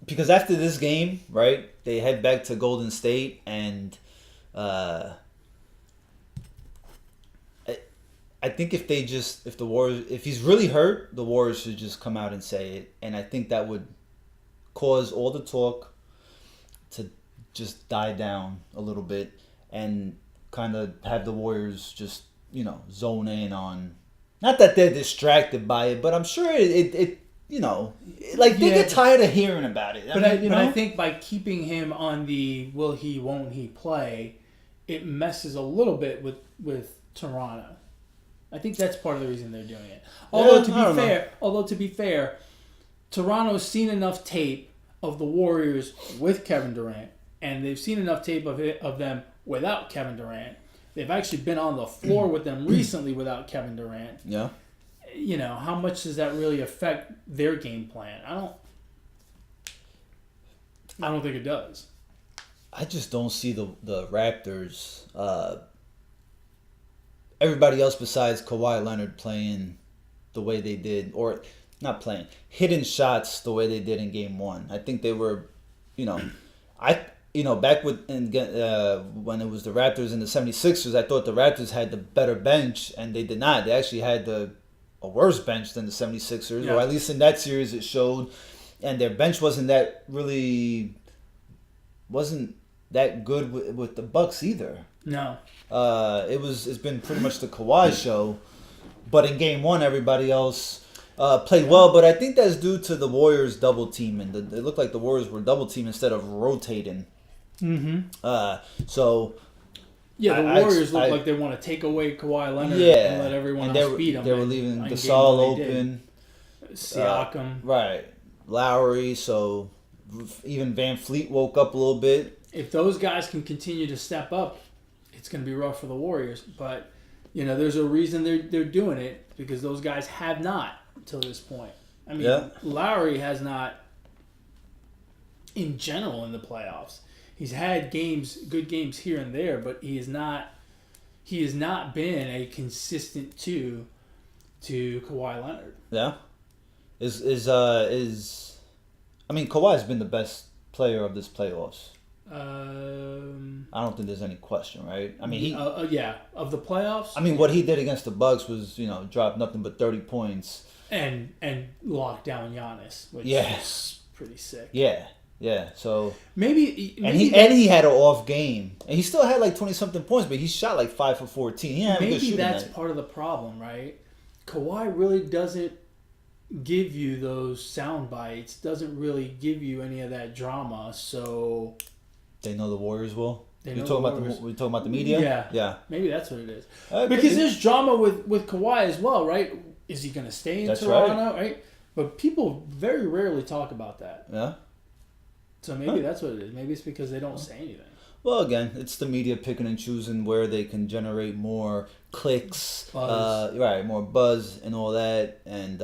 because after this game, right, they head back to Golden State, and I think if the Warriors, if he's really hurt, the Warriors should just come out and say it, and I think that would cause all the talk to just die down a little bit and kind of have the Warriors just, zone in on. Not that they're distracted by it, but I'm sure it they get tired of hearing about it. But I think by keeping him on the will he, won't he play, it messes a little bit with Toronto. I think that's part of the reason they're doing it. Although to be fair, Toronto's seen enough tape of the Warriors with Kevin Durant, and they've seen enough tape of them without Kevin Durant. They've actually been on the floor with them recently without Kevin Durant. Yeah. How much does that really affect their game plan? I don't think it does. I just don't see the Raptors, everybody else besides Kawhi Leonard playing the way they did, or not playing, hitting shots the way they did in Game 1. I think they were, back when it was the Raptors and the 76ers, I thought the Raptors had the better bench, and they did not. They actually had a worse bench than the 76ers, or at least in that series it showed. And their bench wasn't that good with the Bucks either. No. It's been pretty much the Kawhi show. But in Game 1, everybody else played well. But I think that's due to the Warriors double teaming. It looked like the Warriors were double teaming instead of rotating. Mm-hmm. The Warriors look like they want to take away Kawhi Leonard and let everyone else beat them. They were leaving Gasol open. Siakam. Right. Lowry. So even Van Fleet woke up a little bit. If those guys can continue to step up, it's going to be rough for the Warriors. But, there's a reason they're doing it, because those guys have not until this point. I mean, Lowry has not, in general, in the playoffs. He's had good games here and there, but he has not been a consistent to Kawhi Leonard. Yeah. Kawhi's been the best player of this playoffs. I don't think there's any question, right? I mean, of the playoffs. I mean, what he did against the Bucks was, drop nothing but 30 points and lock down Giannis, which is pretty sick. Yeah. Yeah, so maybe he had an off game, and he still had like 20-something points, but he shot like 5 for 14. Maybe that's part of the problem, right? Kawhi really doesn't give you those sound bites, doesn't really give you any of that drama. So they know the Warriors will. We talking about the media? Yeah. Maybe that's what it is. Because there's drama with Kawhi as well, right? Is he going to stay in Toronto? Right. But people very rarely talk about that. Yeah. So maybe that's what it is. Maybe it's because they don't say anything. Well, again, it's the media picking and choosing where they can generate more clicks, buzz. More buzz and all that. And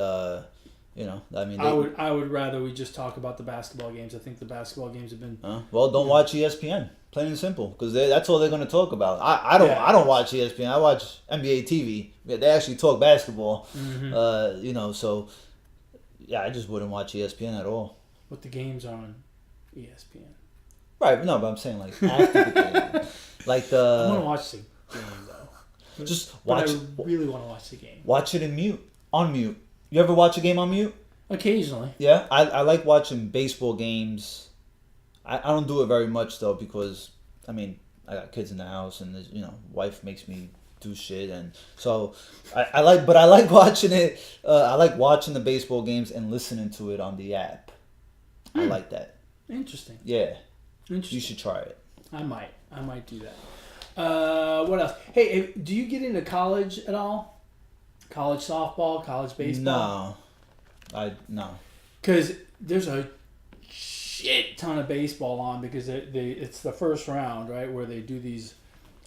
I mean, I would rather we just talk about the basketball games. I think the basketball games have been. Well, don't watch ESPN. Plain and simple, because that's all they're going to talk about. I don't watch ESPN. I watch NBA TV. They actually talk basketball. Mm-hmm. So yeah, I just wouldn't watch ESPN at all. But the games are on ESPN. Right, no, but I'm saying like after the game, like the. I want to watch the game though. Just watch. But I really want to watch the game. Watch it on mute. You ever watch a game on mute? Occasionally. Yeah, I like watching baseball games. I don't do it very much though because I mean I got kids in the house and wife makes me do shit and so I like watching it. I like watching the baseball games and listening to it on the app. I like that. Interesting. Yeah. Interesting. You should try it. I might do that. What else? Hey, do you get into college at all? College softball, college baseball? No. Because there's a shit ton of baseball on because it's the first round, right, where they do these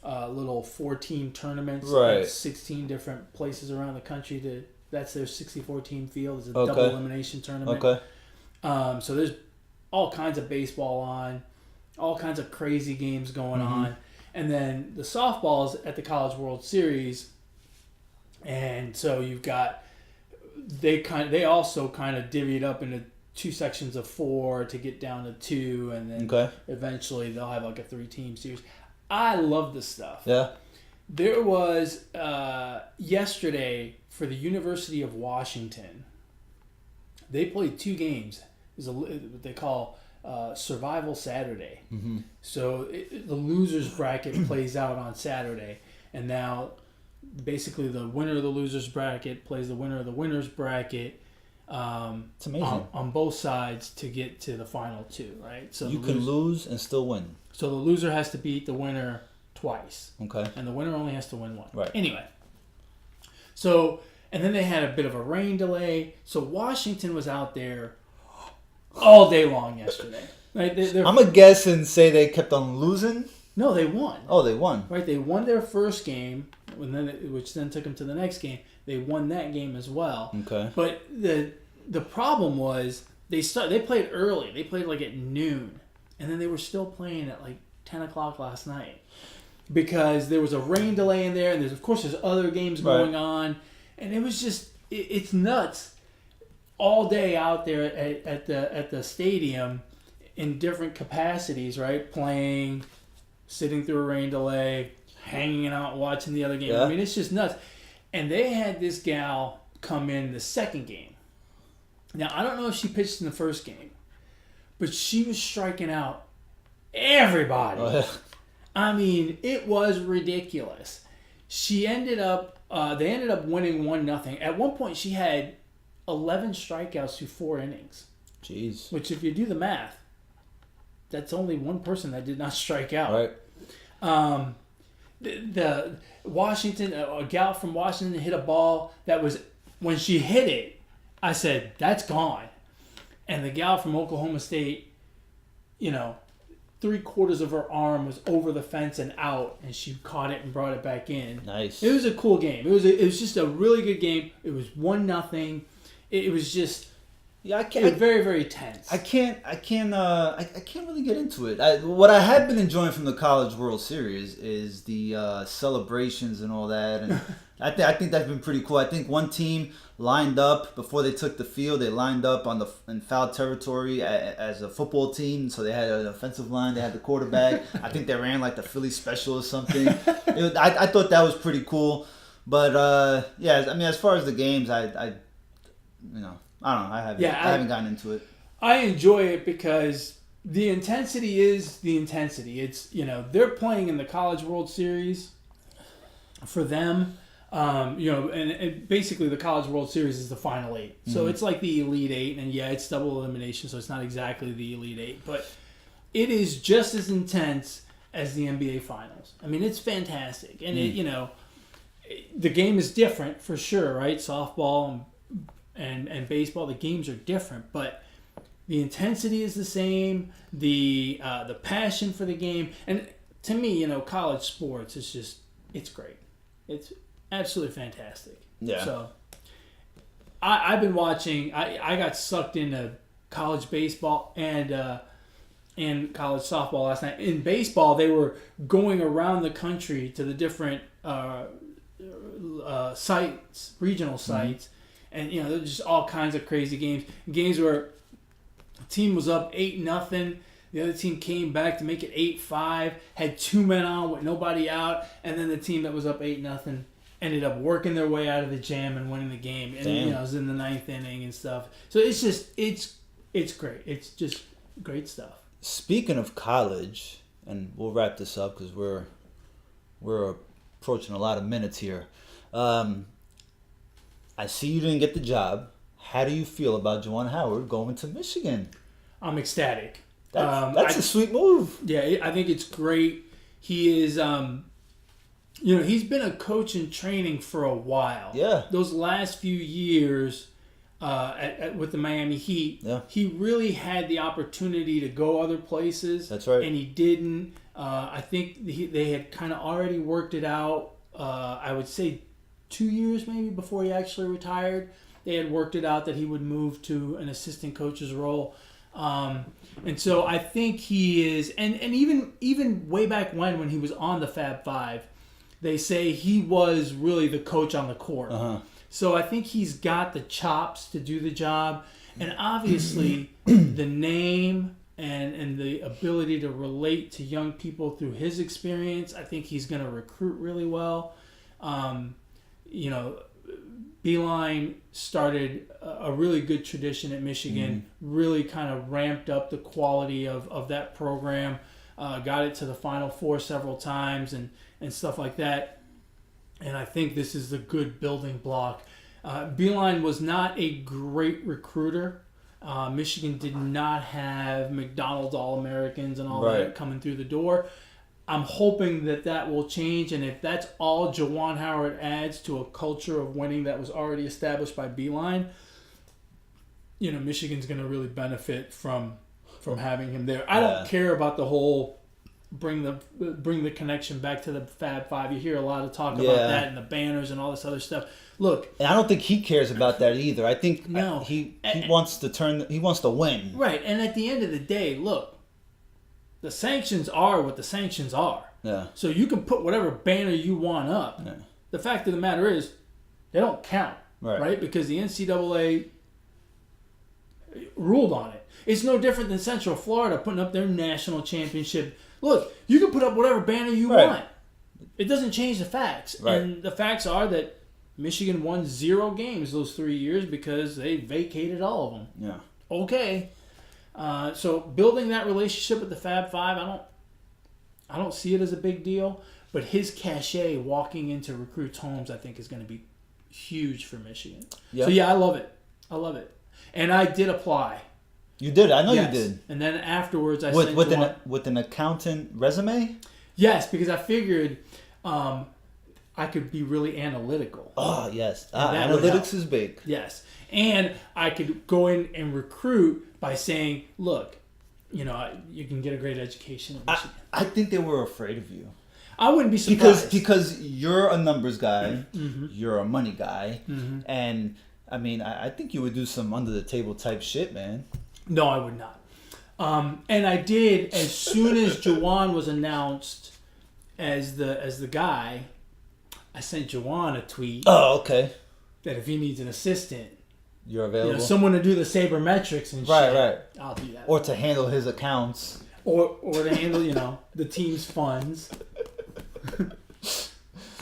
little 4-team tournaments. Right. At 16 different places around the country. That's their 64-team field. It's a double elimination tournament. Okay. So there's all kinds of baseball on, all kinds of crazy games going on. And then the softball's at the College World Series. And so you've got they also kind of divvied up into 2 sections of 4 to get down to 2, and then eventually they'll have like a 3-team series. I love this stuff. Yeah. There was yesterday for the University of Washington. They played 2 games. It's what they call Survival Saturday. Mm-hmm. So the losers bracket plays out on Saturday, and now basically the winner of the losers bracket plays the winner of the winners bracket. It's amazing on both sides to get to the final 2, right? So you can lose and still win. So the loser has to beat the winner twice. Okay. And the winner only has to win 1. Right. Anyway. So, and then they had a bit of a rain delay. So Washington was out there all day long yesterday. Right? I'm going to guess and say they kept on losing. No, they won. Oh, they won. Right, they won their first game, which then took them to the next game. They won that game as well. Okay. But the problem was they played early. They played like at noon, and then they were still playing at like 10 o'clock last night because there was a rain delay in there, and there's other games going on, and it was just it's nuts all day out there at the stadium in different capacities, right? Playing, sitting through a rain delay, hanging out, watching the other game. Yeah. I mean, it's just nuts. And they had this gal come in the second game. Now, I don't know if she pitched in the first game, but she was striking out everybody. Oh, yeah. I mean, it was ridiculous. They ended up winning 1-0. At one point, she had 11 strikeouts through 4 innings. Jeez. Which, if you do the math, that's only one person that did not strike out. Right. The Washington, a gal from Washington hit a ball that was, when she hit it, I said, that's gone. And the gal from Oklahoma State, 3/4 of her arm was over the fence and out, and she caught it and brought it back in. Nice. It was a cool game. It was just a really good game. It was 1-0. It was just very, very tense. I can't really get into it. What I have been enjoying from the College World Series is the celebrations and all that, and I think that's been pretty cool. I think one team lined up before they took the field. They lined up in foul territory as a football team, so they had an offensive line. They had the quarterback. I think they ran like the Philly special or something. I thought that was pretty cool. But as far as the games, I don't know. I haven't gotten into it. I enjoy it because the intensity is the intensity. It's, they're playing in the College World Series for them. And basically the College World Series is the final 8. So it's like the Elite 8, and it's double elimination, so it's not exactly the Elite 8, but it is just as intense as the NBA Finals. I mean, it's fantastic. And the game is different for sure, right? Softball and baseball, the games are different, but the intensity is the same. The passion for the game, and to me, college sports it's great. It's absolutely fantastic. Yeah. So I've been watching. I got sucked into college baseball and college softball last night. In baseball, they were going around the country to the different sites, regional sites, and there's just all kinds of crazy games where a team was up 8-0. The other team came back to make it 8-5, had 2 men on with nobody out, and then the team that was up 8-0 ended up working their way out of the jam and winning the game. And it was in the 9th inning and stuff. So it's just it's great. It's just great stuff. Speaking of college, and we'll wrap this up because we're approaching a lot of minutes here. I see you didn't get the job. How do you feel about Juwan Howard going to Michigan? I'm ecstatic. That's a sweet move. Yeah, I think it's great. He is, he's been a coach in training for a while. Yeah. Those last few years with the Miami Heat, he really had the opportunity to go other places. That's right. And he didn't. I think they had kind of already worked it out, I would say 2 years maybe before he actually retired. They had worked it out that he would move to an assistant coach's role. And so I think he is, and even way back when he was on the Fab Five, they say he was really the coach on the court. So I think he's got the chops to do the job, and obviously the name and the ability to relate to young people through his experience. I think he's going to recruit really well. Beeline started a really good tradition at Michigan, really kind of ramped up the quality of that program, got it to the Final Four several times and stuff like that. And I think this is a good building block. Beeline was not a great recruiter. Michigan did not have McDonald's All-Americans and all that coming through the door. I'm hoping that will change, and if that's all Juwan Howard adds to a culture of winning that was already established by Beeline, Michigan's going to really benefit from having him there. I don't care about the whole bring the connection back to the Fab Five. You hear a lot of talk about that and the banners and all this other stuff. Look, and I don't think he cares about that either. I think he wants to win. Right, and at the end of the day, look. The sanctions are what the sanctions are. Yeah. So you can put whatever banner you want up. Yeah. The fact of the matter is, they don't count. Right? Because the NCAA ruled on it. It's no different than Central Florida putting up their national championship. Look, you can put up whatever banner you want. It doesn't change the facts. Right. And the facts are that Michigan won 0 games those 3 years because they vacated all of them. Yeah. Okay. So building that relationship with the Fab Five, I don't see it as a big deal. But his cachet walking into recruits' homes, I think, is going to be huge for Michigan. Yep. So I love it. And I did apply. You did? I know you did. And then afterwards, I sent with an accountant resume. Yes, because I figured I could be really analytical. Oh yes, analytics is big. Yes, and I could go in and recruit by saying, look, you can get a great education in Michigan. I think they were afraid of you. I wouldn't be surprised. Because you're a numbers guy, you're a money guy, and I mean, I think you would do some under the table type shit, man. No, I would not. And I did as soon as Juwan was announced as the guy. I sent Juwan a tweet. Oh, okay. That if he needs an assistant, you're available. Someone to do the sabermetrics and shit. Right. I'll do that. Or to handle his accounts. Or to handle, the team's funds.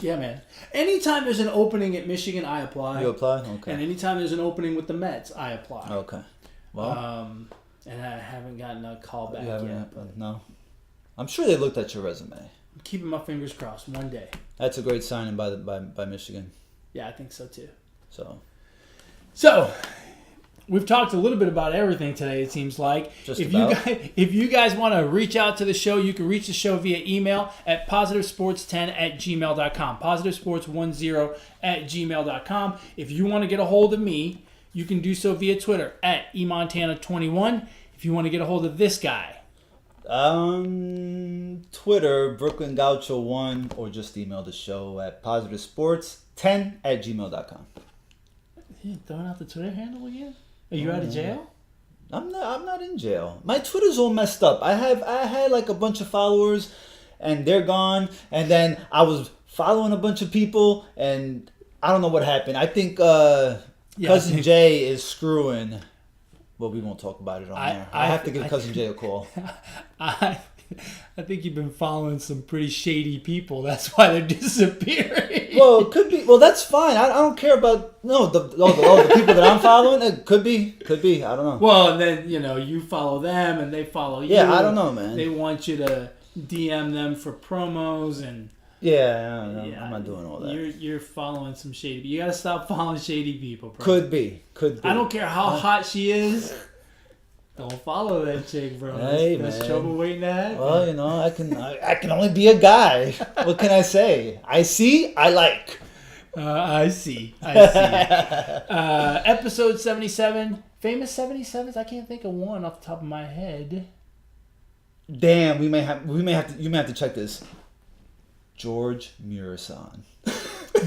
Yeah, man. Anytime there's an opening at Michigan, I apply. You apply? Okay. And anytime there's an opening with the Mets, I apply. Okay. Well. And I haven't gotten a call back yet. No. I'm sure they looked at your resume. I'm keeping my fingers crossed one day. That's a great signing by Michigan. Yeah, I think so too. So, we've talked a little bit about everything today, it seems like. If you guys want to reach out to the show, you can reach the show via email at positivesports10@gmail.com. Positivesports10@gmail.com. If you want to get a hold of me, you can do so via Twitter at eMontana21. If you want to get a hold of this guy. Twitter, Brooklyn Gaucho 1, or just email the show at positivesports10@gmail.com. You throwing out the Twitter handle again? Are you out of jail? I'm not in jail. My Twitter's all messed up. I had like a bunch of followers, and they're gone. And then I was following a bunch of people, and I don't know what happened. I think Cousin Jay is screwing. Well, we won't talk about it on there. I have to give Cousin Jay a call. I think you've been following some pretty shady people. That's why they're disappearing. Well, it could be. Well, that's fine. I don't care about the people that I'm following. It could be. I don't know. Well, and then you follow them and they follow you. Yeah, I don't know, man. They want you to DM them for promos and. Yeah, I'm not doing all that. You're following some shady. You gotta stop following shady people, bro. Could be. I don't care how hot she is. Don't follow that chick, bro. Hey, There's man. trouble waiting to happen. Well, I can only be a guy. What can I say? I see, I like. I see. Episode 77, famous 77s. I can't think of one off the top of my head. Damn, you may have to check this. George Murasan.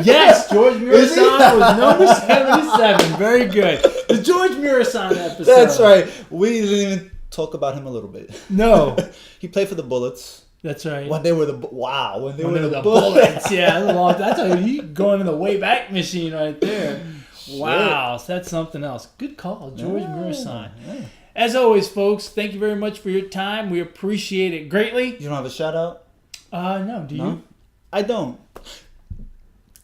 Yes, George Murasan was number 77. Very good. The George Murasan episode. That's right. We didn't even talk about him a little bit. No. He played for the Bullets. That's right. When they were the Bullets. Yeah, that's you going in the Wayback Machine right there. Wow, so that's something else. Good call, George Murasan. Yeah. As always, folks, thank you very much for your time. We appreciate it greatly. You don't have a shout out? No. Do you? I don't.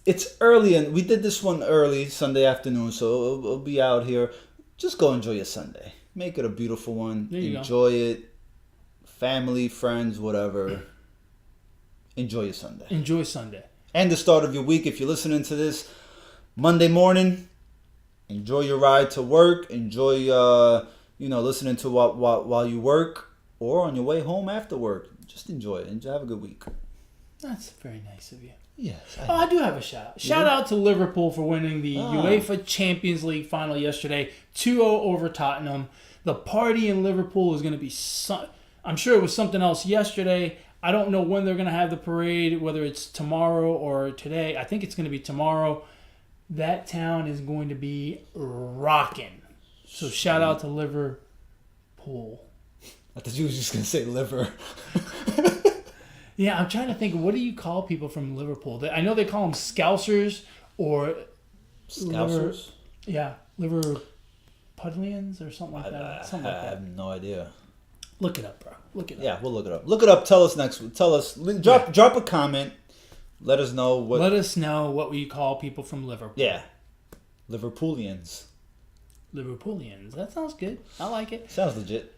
It's early, and we did this one early, Sunday afternoon, so it'll be out here. Just go enjoy your Sunday. Make it a beautiful one. Enjoy it. Family, friends, whatever. Enjoy your Sunday. Enjoy Sunday. And the start of your week. If you're listening to this Monday morning, enjoy your ride to work. Enjoy, listening to while you work or on your way home after work. Just enjoy it and have a good week. That's very nice of you. Yes. I do have a shout. Shout out to Liverpool for winning the UEFA Champions League final yesterday, 2-0 over Tottenham. The party in Liverpool is going to be I'm sure it was something else yesterday. I don't know when they're going to have the parade, whether it's tomorrow or today. I think it's going to be tomorrow. That town is going to be rocking. So shout out to Liverpool. I thought you were just going to say liver. Yeah, I'm trying to think. What do you call people from Liverpool? I know they call them Scousers or... Scousers? Liverpudlians or something like that. I have no idea. Look it up, bro. Look it up. Yeah, we'll look it up. Look it up. Tell us next. Drop a comment. Let us know what. Let us know what we call people from Liverpool. Yeah, Liverpoolians. That sounds good. I like it. Sounds legit.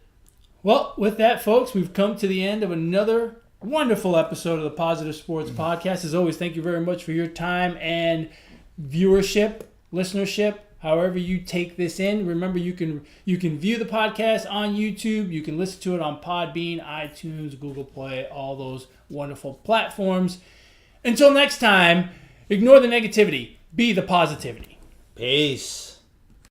Well, with that, folks, we've come to the end of another wonderful episode of the Positive Sports Podcast. As always, thank you very much for your time and viewership, listenership. However you take this in, remember you can view the podcast on YouTube. You can listen to it on Podbean, iTunes, Google Play, all those wonderful platforms. Until next time, ignore the negativity. Be the positivity. Peace.